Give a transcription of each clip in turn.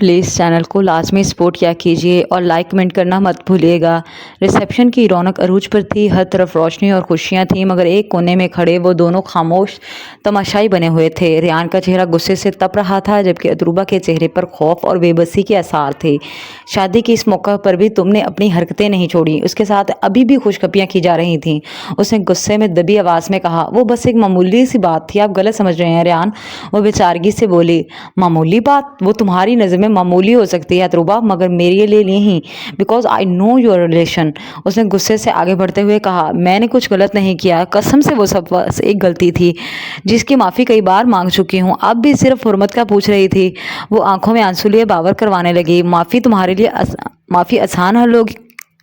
Please channel को लाजमी support किया कीजिए और लाइक कमेंट करना मत भूलिएगा। रिसेप्शन की रौनक अरूज पर थी, हर तरफ रोशनी और खुशियां थीं, मगर एक कोने में खड़े वो दोनों खामोश तमाशाई बने हुए थे। रेहान का चेहरा गुस्से से तप रहा था, जबकि अतरूबा के चेहरे पर खौफ और बेबसी के आसार थे। शादी के इस मौका पर भी तुमने अपनी हरकतें नहीं छोड़ी। उसके साथ अभी भी खुशखबरियां की जा रही थीं। उसने गुस्से में दबी आवाज़ में कहा, वो बस एक मामूली सी बात थी, आप गलत समझ रहे हैं रेहान। वो बेचारगी से बोली, मामूली बात? वो तुम्हारी नज़र में मामूली हो सकती है अतरूबा, मगर मेरे लिए नहीं, because I know your relation. उसने गुस्से से आगे बढ़ते हुए कहा, मैंने कुछ गलत नहीं किया, कसम से वो सब बस एक गलती थी जिसकी माफ़ी कई बार मांग चुकी हूँ। अब भी सिर्फ हुर्मत का पूछ रही थी। वो आंखों में आंसू लिए बावर करवाने लगी। माफ़ी तुम्हारे लिए माफ़ी आसान हल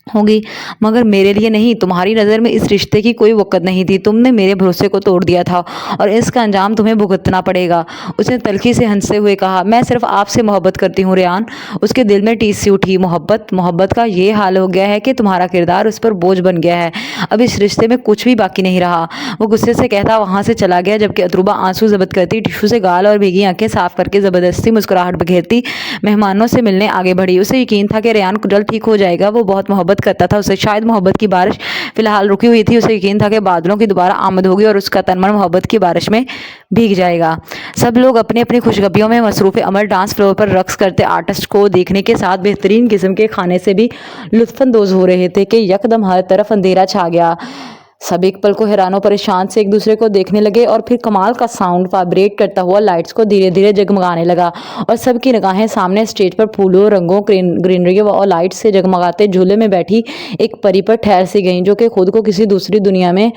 होगी, मगर मेरे लिए नहीं। तुम्हारी नज़र में इस रिश्ते की कोई वक़्त नहीं थी। तुमने मेरे भरोसे को तोड़ दिया था और इसका अंजाम तुम्हें भुगतना पड़ेगा। उसने तल्खी से हंसते हुए कहा, मैं सिर्फ आपसे मोहब्बत करती हूँ रेहान। उसके दिल में टीस सी उठी। मोहब्बत का ये हाल हो गया है कि तुम्हारा किरदार उस पर बोझ बन गया है। अब इस रिश्ते में कुछ भी बाकी नहीं रहा। वो गुस्से से कहता वहाँ से चला गया, जबकि अतरूबा आंसू जब्त करती, टिश्यू से गाल और भीगी आंखें साफ करके ज़बरदस्ती मुस्कुराहट बिखेरती मेहमानों से मिलने आगे बढ़ी। उसे यकीन था कि रेहान जल्द ठीक हो जाएगा। वो बहुत मोहब्बत करता था उसे। शायद मोहब्बत की बारिश फिलहाल रुकी हुई थी। उसे यकीन था कि बादलों की दोबारा आमद होगी और उसका तन मन मोहब्बत की बारिश में भीग जाएगा। सब लोग अपनी अपनी खुशखबरियों में मसरूफ़ अमल डांस फ्लोर पर रक्स करते आर्टिस्ट को देखने के साथ बेहतरीन किस्म के खाने से भी लुत्फानंदोज हो रहे थे कि यकदम हर तरफ अंधेरा छा गया। सब एक पल को हैरानो परेशान से एक दूसरे को देखने लगे और फिर कमाल का साउंड वाइब्रेट करता हुआ लाइट्स को धीरे धीरे जगमगाने लगा और सबकी निगाहें सामने स्टेज पर फूलों, रंगों, ग्रीनरी और लाइट्स से जगमगाते झूले में बैठी एक परी पर ठहर सी गईं, जो कि खुद को किसी दूसरी दुनिया में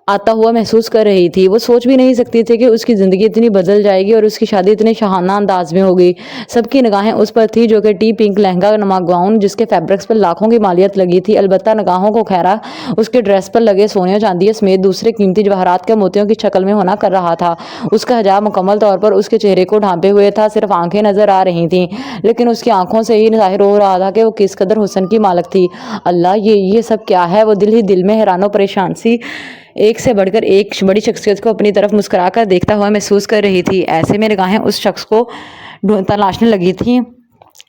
आता हुआ महसूस कर रही थी। वो सोच भी नहीं सकती थी कि उसकी ज़िंदगी इतनी बदल जाएगी और उसकी शादी इतने शाहाना अंदाज में होगी। सबकी निगाहें उस पर थी, जो कि टी पिंक लहंगा नुमा गाउन जिसके फैब्रिक्स पर लाखों की मालियत लगी थी। अलबत्ता निगाहों को खैरा उसके ड्रेस पर लगे सोने चांदी समेत दूसरे कीमती जवाहरात के मोतियों की शक्ल में होना कर रहा था। उसका हिजाब मुकम्मल तौर पर उसके चेहरे को ढांपे हुए था। सिर्फ आंखें नजर आ रही थीं, लेकिन उसकी आंखों से ही जाहिर हो रहा था कि वो किस कदर हुस्न की मालक थी। अल्लाह, ये सब क्या है? वो दिल ही दिल में हैरानो परेशान सी एक से बढ़कर एक बड़ी शख्सियत को अपनी तरफ मुस्कुराकर देखता हुआ महसूस कर रही थी। ऐसे में निगाहें उस शख्स को तलाशने लगी थी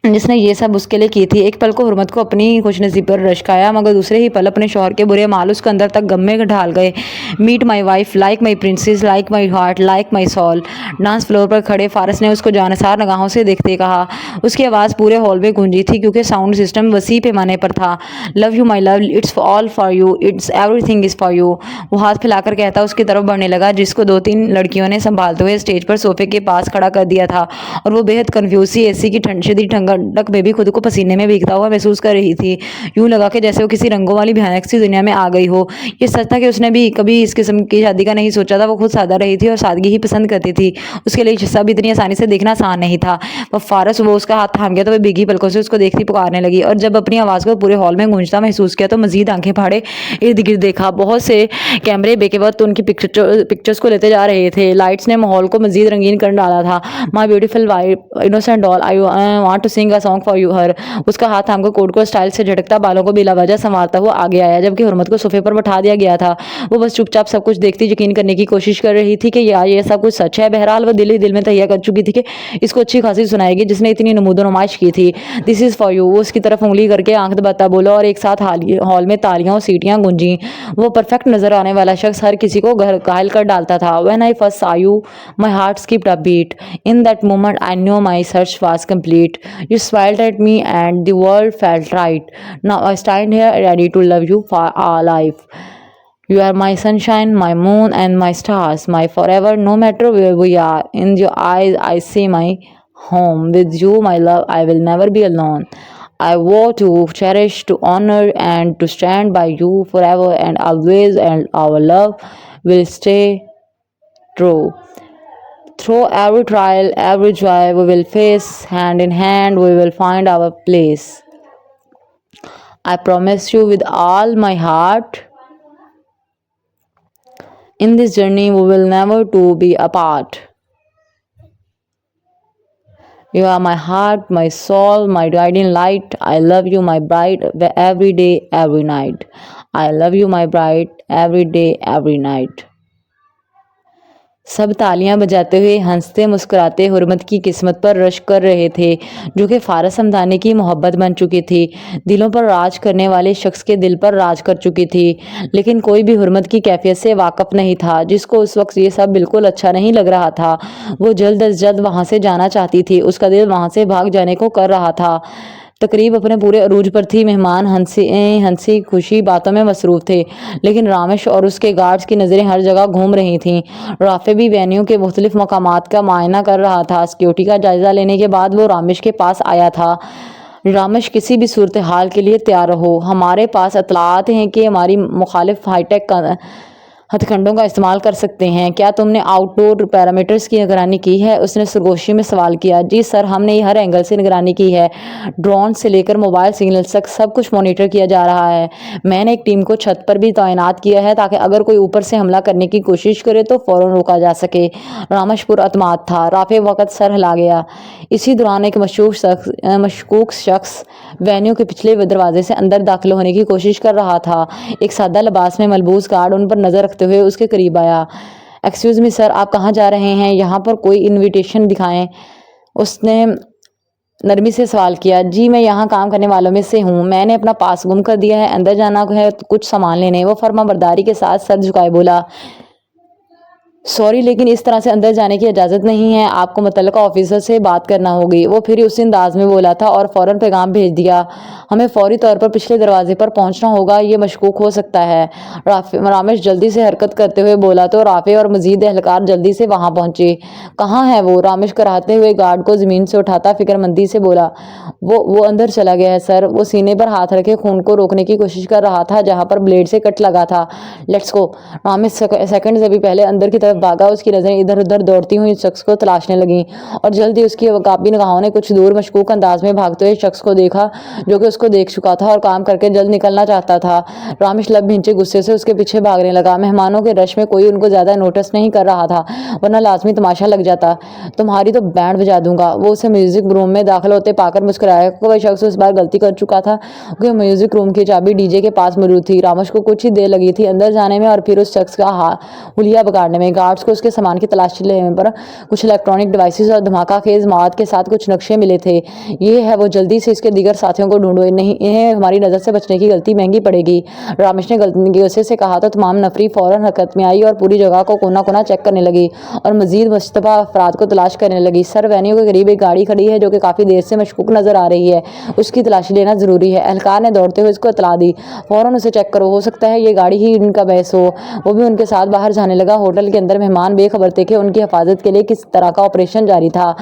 जिसने ये सब उसके लिए की थी। एक पल को हुर्मत को अपनी खुशनसीबी पर रश्काया, मगर दूसरे ही पल अपने शौहर के बुरे माल उसके अंदर तक गम में ढाल गए। Meet my wife, like my princess, like my heart, like my soul. Dance floor पर खड़े फारस ने उसको जानसार निगाहों से देखते कहा। उसकी आवाज़ पूरे हॉल में गूंजी थी, क्योंकि साउंड सिस्टम वसी पैमाने पर था। Love you my love, it's all for you, it's everything is for you. वो हाथ फैलाकर कहता उसकी तरफ बढ़ने लगा, जिसको दो तीन लड़कियों ने संभालते हुए स्टेज पर सोफे के पास खड़ा कर दिया था, और वो बेहद कन्फ्यूज सी एसी की शदीद ठंडक में भी खुद को पसीने में भीगता हुआ महसूस कर रही थी। यूं लगा कि जैसे वो किसी रंगों वाली भयानक सी दुनिया में आ गई हो। ये सच था कि उसने भी कभी इस किस्म की शादी का नहीं सोचा था। वो खुद सादा रही थी और सादगी ही पसंद करती थी। उसके लिए सब इतनी आसानी से देखना आसान नहीं था। वह फारस वो उसका हाथ थाम गया तो वह भीगी पलकों से उसको देखती पुकारने लगी, और जब अपनी आवाज़ को पूरे हॉल में गूंजता महसूस किया तो मजीद आंखें फाड़े इर्द गिर्द देखा। बहुत से कैमरे बेके वक्त उनकी पिक्चर्स को लेते जा रहे थे। लाइट्स ने माहौल को मजीद रंगीन कर डाला था। My beautiful wife, innocent doll, I want to sing a song for you her. उसका हाथ थामकर कोट को स्टाइल से झटकता, बालों को बिला वजह संवारता हुआ आगे आया, जबकि हुर्मत को सोफे पर बैठा दिया गया था। वो बस चुपचाप सब कुछ देखती, यकीन करने की कोशिश कर रही थी कि ये सब कुछ सच है। बहरहाल वो दिल ही दिल में तैयार कर चुकी थी कि इसको अच्छी खासी सुनाएगी, जिसने इतनी नमूदो नुमाइश की थी। This is for you. वो उसकी तरफ उंगली करके आंख दबाता बोला, और एक साथ हॉल में तालियां और सीटियां गूंजी। वो परफेक्ट नजर आने वाला शख्स हर किसी को घायल कर डालता था। When I first saw you, my heart skipped a beat. In that moment, I knew my search was complete. You smiled at me and the world felt right. Now I stand here ready to love you for our life. You are my sunshine, my moon, and my stars, my forever, no matter where we are. In your eyes, I see my home. With you, my love, I will never be alone. I vow to cherish, to honor, and to stand by you forever and always, and our love will stay true. Through every trial, every joy we will face, hand in hand we will find our place. I promise you with all my heart, in this journey we will never to be apart. You are my heart, my soul, my guiding light. I love you, my bride, every day, every night. I love you, my bride, every day, every night. सब तालियां बजाते हुए हंसते मुस्कुराते हुर्मत की किस्मत पर रश्क कर रहे थे, जो कि फारस हमदानी की मोहब्बत बन चुकी थी। दिलों पर राज करने वाले शख्स के दिल पर राज कर चुकी थी। लेकिन कोई भी हुर्मत की कैफियत से वाकफ नहीं था, जिसको उस वक्त ये सब बिल्कुल अच्छा नहीं लग रहा था। वो जल्द अज जल्द वहां से जाना चाहती थी। उसका दिल वहां से भाग जाने को कर रहा था। तकरीब अपने पूरे अरूज पर थी। मेहमान हंसी हंसी खुशी बातों में मसरूफ थे, लेकिन रामिश और उसके गार्ड्स की नज़रें हर जगह घूम रही थीं। राफे भी वेन्यू के मुख्तलिफ मकामात का मुआयना कर रहा था। सिक्योरिटी का जायजा लेने के बाद वो रामिश के पास आया था। रामिश, किसी भी सूरत हाल के लिए तैयार रहो। हमारे पास इत्तलात हैं कि हमारी मुखालिफ हाईटेक हथकंडों का इस्तेमाल कर सकते हैं। क्या तुमने आउटडोर पैरामीटर्स की निगरानी की है? उसने सरगोशी में सवाल किया। जी सर, हमने हर एंगल से निगरानी की है। ड्रोन से लेकर मोबाइल सिग्नल्स तक सब कुछ मॉनिटर किया जा रहा है। मैंने एक टीम को छत पर भी तैनात किया है, ताकि अगर कोई ऊपर से हमला करने की कोशिश करे तो फौरन रोका जा सके। रामिश पुरअतमाद था। राफे वक़्त सर हिला गया। इसी दौरान एक मशकूक शख्स वेन्यू के पिछले दरवाजे से अंदर दाखिल होने की कोशिश कर रहा था। एक सादा लिबास में मलबूस गार्ड उन पर नजर रखते हुए उसके करीब आया। एक्सक्यूज मी सर, आप कहाँ जा रहे हैं? यहाँ पर कोई इनविटेशन दिखाएं। उसने नरमी से सवाल किया। जी, मैं यहाँ काम करने वालों में से हूँ। मैंने अपना पास गुम कर दिया है। अंदर जाना है कुछ सामान लेने। वो फर्माबरदारी के साथ सर झुकाए बोला। सॉरी, लेकिन इस तरह से अंदर जाने की इजाज़त नहीं है। आपको मुतल्लिका ऑफिसर से बात करना होगी। वो फिर उसी अंदाज में बोला था और फ़ौरन पैगाम भेज दिया। हमें फौरी तौर पर पिछले दरवाजे पर पहुंचना होगा। ये मशकूक हो सकता है। रामिश जल्दी से हरकत करते हुए बोला तो राफे और मजीद एहलकार जल्दी से वहां पहुंचे। कहाँ है वो? रामिश कराहते हुए गार्ड को ज़मीन से उठाता फिक्रमंदी से बोला। वो अंदर चला गया है सर। वो सीने पर हाथ रखे खून को रोकने की कोशिश कर रहा था जहाँ पर ब्लेड से कट लगा था। Let's go. रामिश सेकंड से भी पहले अंदर की तरफ भागा। उसकी नजरें इधर उधर दौड़ती हुई शख्स को तलाशने लगी और जल्दी उसकी वकाबी निगाहों ने कुछ दूर मशकूक अंदाज में भागते हुए शख्स को देखा, जो कि उसको देख चुका था और काम करके जल्द निकलना चाहता था। रामिश लब भींचे गुस्से से उसके पीछे भागने लगा। मेहमानों के रश में कोई उनको ज्यादा नोटिस नहीं कर रहा था, वरना लाजमी तमाशा लग जाता। तुम्हारी तो बैंड बजा दूंगा। वो उसे म्यूजिक रूम में दाखिल होते पाकर मुस्कुराया। वह शख्स इस बार गलती कर चुका था क्योंकि म्यूजिक रूम की चाबी डीजे के पास मौजूद थी। रामिश को कुछ ही देर लगी थी अंदर जाने में और फिर उस शख्स का हुलिया बिगाड़ने में। गार्ड्स को उसके सामान की तलाशी लेने पर कुछ इलेक्ट्रॉनिक डिवाइसेस और धमाका खेज मवाद के साथ कुछ नक्शे मिले थे। ये है वो, जल्दी से इसके दीगर साथियों को ढूंढो। नहीं, इन्हें हमारी नज़र से बचने की गलती महंगी पड़ेगी। रामिश ने गुस्से से कहा तो तमाम नफरी फौरन हरकत में आई और पूरी जगह को कोना कोना चेक करने लगी और मजीद मुश्तबा अफराद को तलाश करने लगी। सर, वेन्यू के करीब एक गाड़ी खड़ी है जो कि काफ़ी देर से मशकूक नजर आ रही है। उसकी तलाशी लेना ज़रूरी है। एहलकार ने दौड़ते हुए उसको इतला दी। फौरन उसे चेक करो, हो सकता है ये गाड़ी ही इनका बहस हो। वो भी उनके साथ बाहर जाने लगा। होटल के अंदर मेहमान बेखबर थे कि उनकी हिफाजत के लिए किस तरह का ऑपरेशन जारी था।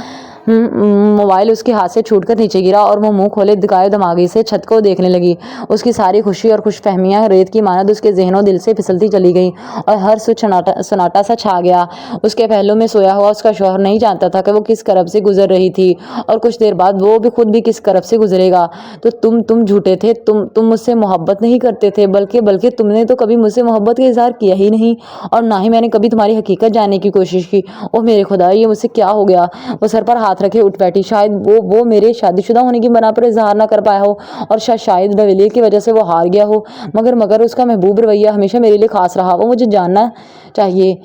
मोबाइल उसके हाथ से छूटकर नीचे गिरा और वो मुंह खोले दिखाए दिमागी से छत को देखने लगी। उसकी सारी खुशी और खुशफहमियां रेत की मानद उसके जहनों दिल से फिसलती चली गई और हर सन्नाटा सा छा गया। उसके पहलू में सोया हुआ उसका शौहर नहीं जानता था कि वो किस करब से गुजर रही थी और कुछ देर बाद वो भी खुद भी किस करब से गुजरेगा। तो तुम झूठे थे। तुम मुझसे मोहब्बत नहीं करते थे, बल्कि तुमने तो कभी मुझसे मोहब्बत का इजहार किया ही नहीं और ना ही मैंने कभी तुम्हारी हकीकत जानने की कोशिश की। ओ मेरे खुदा, ये मुझसे क्या हो गया? वो सर पर हाथ रखे उठ बैठी। शायद वो मेरे शादीशुदा होने की बना पर इजहार ना कर पाया हो और शायद रवैये की वजह से वो हार गया हो। मगर उसका महबूब रवैया हमेशा मेरे लिए खास रहा। वो मुझे जानना चाहिए।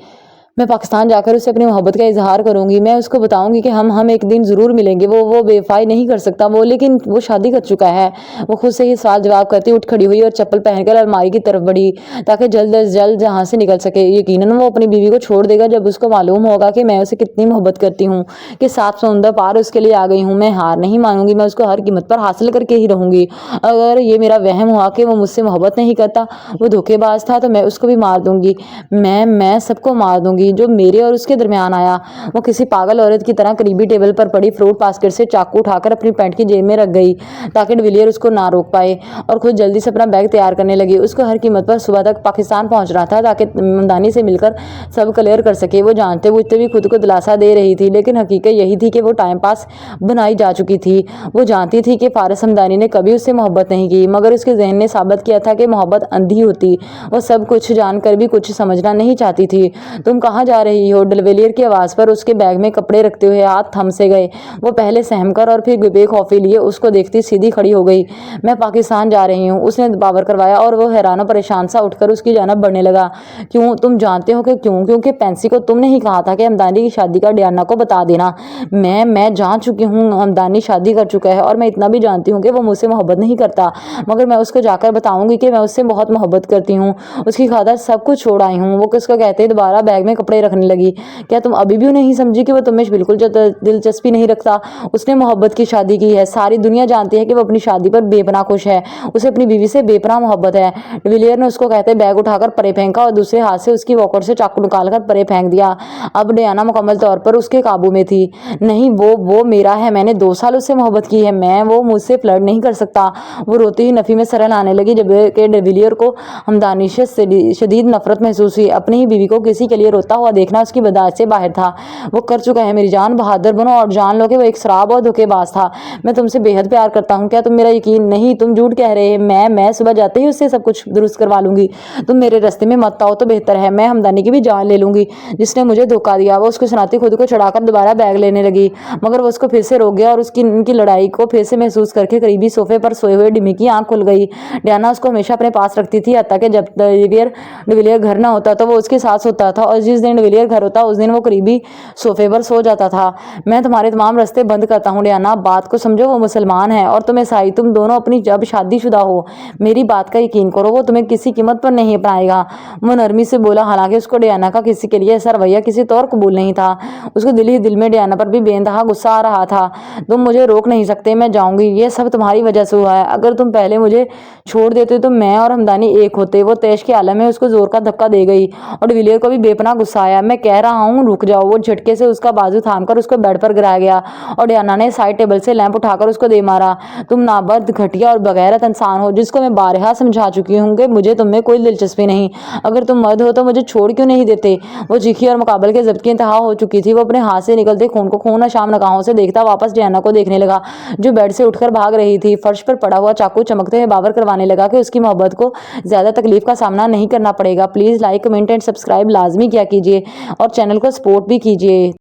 मैं पाकिस्तान जाकर उससे अपनी मोहब्बत का इजहार करूंगी। मैं उसको बताऊंगी कि हम एक दिन ज़रूर मिलेंगे। वो बेवफाई नहीं कर सकता लेकिन वो शादी कर चुका है। वो खुद से ही सवाल जवाब करती उठ खड़ी हुई और चप्पल पहनकर अलमारी की तरफ बढ़ी ताकि जल्द अज जल्द जहाँ से निकल सके। यकीनन वो अपनी बीवी को छोड़ देगा जब उसको मालूम होगा कि मैं उसे कितनी मोहब्बत करती हूँ, कि 7 समुंदर पार उसके लिए आ गई हूँ। मैं हार नहीं मानूंगी। मैं उसको हर कीमत पर हासिल करके ही रहूंगी। अगर ये मेरा वहम हुआ कि वो मुझसे मोहब्बत नहीं करता, वो धोखेबाज था, तो मैं उसको भी मार दूंगी। मैं सबको मार दूंगी जो मेरे और उसके दरमियान आया। वो किसी पागल औरत की तरह करीबी टेबल पर पड़ी फ्रूट बास्केट से चाकू उठाकर अपनी पैंट की जेब में रख गई ताकि डिविलियर उसको ना रोक पाए और खुद जल्दी से अपना बैग तैयार करने लगी। उसको हर कीमत पर सुबह तक पाकिस्तान पहुंचना था ताकि ममदानी से मिलकर सब क्लियर कर सके। वो जानते बूझते भी खुद को दिलासा दे रही थी, लेकिन हकीकत यही थी कि वो टाइम पास बनाई जा चुकी थी। वो जानती थी कि फारस हमदानी ने कभी उससे मोहब्बत नहीं की, मगर उसके जहन ने साबित किया था कि मोहब्बत अंधी होती। वो सब कुछ जानकर भी कुछ समझना नहीं चाहती थी। तुम कहाँ कहाँ जा रही हो? डिविलियर की आवाज़ पर उसके बैग में कपड़े रखते हुए हाथ थम से गए। वो पहले सहम कर और फिर बेखौफी लिए उसको देखती सीधी खड़ी हो गई। मैं पाकिस्तान जा रही हूँ, उसने बावर करवाया और वो हैरान और परेशान सा उठकर उसकी जानिब बढ़ने लगा। क्यों? तुम जानते हो कि क्यों? क्योंकि पेंसी को तुमने ही कहा था कि हमदानी की शादी का डियाना को बता देना। मैं जान चुकी हूँ हमदानी शादी कर चुका है और मैं इतना भी जानती हूँ कि वो मुझसे मोहब्बत नहीं करता, मगर मैं उसको जाकर बताऊंगी कि मैं उससे बहुत मोहब्बत करती हूँ। उसकी खातिर सब कुछ छोड़ आई हूँ। वो किसको कहते दोबारा बैग में कपड़े रखने लगी। क्या तुम अभी भी नहीं समझी कि वो तुम्हें बिल्कुल दिलचस्पी नहीं रखता? उसने मोहब्बत की शादी की है। सारी दुनिया जानती है कि वो अपनी शादी पर बेपनाह खुश है। उसे अपनी बीवी से बेपनाह मोहब्बत है। डिविलियर ने उसको कहते बैग उठाकर परे फेंका और दूसरे हाथ से उसकी वॉकर से चाकू निकालकर परे फेंक दिया। अब डियाना मुकम्मल तौर पर उसके काबू में थी। नहीं, वो मेरा है। मैंने 2 साल उससे मोहब्बत की है। वो मुझसे फ्लर्ट नहीं कर सकता। वो रोती हुई नफ़ी में सरल आने लगी जबकि डिविलियर को हमदानी से शदीद नफरत महसूस हुई। अपनी ही बीवी को किसी के लिए रोता हुआ देखना उसकी बर्दाश्त से बाहर था। वो कर चुका है। मेरी जान, बहादुर बनो और जान लो कि वो एक शराब और धोखेबाज था। मैं तुमसे बेहद प्यार करता हूँ। क्या तुम मेरा यकीन नहीं? तुम झूठ कह रहे हैं। मैं सुबह जाते ही उससे सब कुछ दुरुस्त करवा लूंगी। तुम मेरे रास्ते में मत आओ तो बेहतर है। मैं हमदानी की भी जान ले लूंगी जिसने मुझे धोखा दिया। वो उसको सुनाती खुद को चढ़ाकर दोबारा बैग लेने लगी, मगर वो उसको फिर से रोक गया और उनकी लड़ाई को फिर से महसूस करके करीबी सोफे पर सोए हुए डिमी की आंख खुल गई। डियाना उसको हमेशा अपने पास रखती थी, हत्ता कि जब डिविलियर घर ना होता तो वो उसके साथ सोता था और जिस दिन डिविलियर घर होता उस दिन वो करीबी सोफे पर सो जाता था। मैं तुम्हारे तमाम रास्ते बंद करता हूँ डियाना, बात को समझो। वो मुसलमान है और तुम ईसाई। तुम दोनों अपनी जब शादीशुदा हो। मेरी बात का यकीन करो, वो तुम्हें किसी कीमत पर नहीं अपनाएगा। वो नरमी से बोला, हालांकि उसको डियाना का किसी के लिए ऐसा रवैया किसी तौर कबूल नहीं था। उसको दिल ही दिल में डियाना पर भी बेइंतहा गुस्सा आ रहा था। तुम मुझे रोक नहीं सकते, मैं जाऊंगी। ये सब तुम्हारी वजह से हुआ है। अगर तुम पहले मुझे छोड़ देते तो मैं और हमदानी एक होते। वो तैश के आलम में उसको जोर का धक्का दे गई और डिविलियर को भी बेपनाह गुस्सा आया। मैं कह रहा हूँ रुक जाओ। वो झटके से उसका बाजू थामकर उसको बेड पर गिराया गया और डियाना ने साइड टेबल से लैंप उठाकर उसको दे मारा। तुम नाबर्द, घटिया और बगैरत इंसान हो जिसको मैं बारहा समझा चुकी हूँ कि मुझे तुम में कोई दिलचस्पी नहीं। अगर तुम मर्द हो तो मुझे छोड़ क्यों नहीं देते? वो चीखी और मुकाबले के जब्त की इंतहा हो चुकी थी। वो अपने हाथ से निकलते खून को खून शाम नगाहों से देखता वापस डियाना को देखने लगा जो बेड से उठकर भाग रही थी। फर्श पर पड़ा हुआ चाकू चमकते हुए बावर करवाने लगा कि उसकी मोहब्बत को ज्यादा तकलीफ का सामना नहीं करना पड़ेगा। Please like, comment and subscribe लाजमी किया कीजिए और चैनल को सपोर्ट भी कीजिए।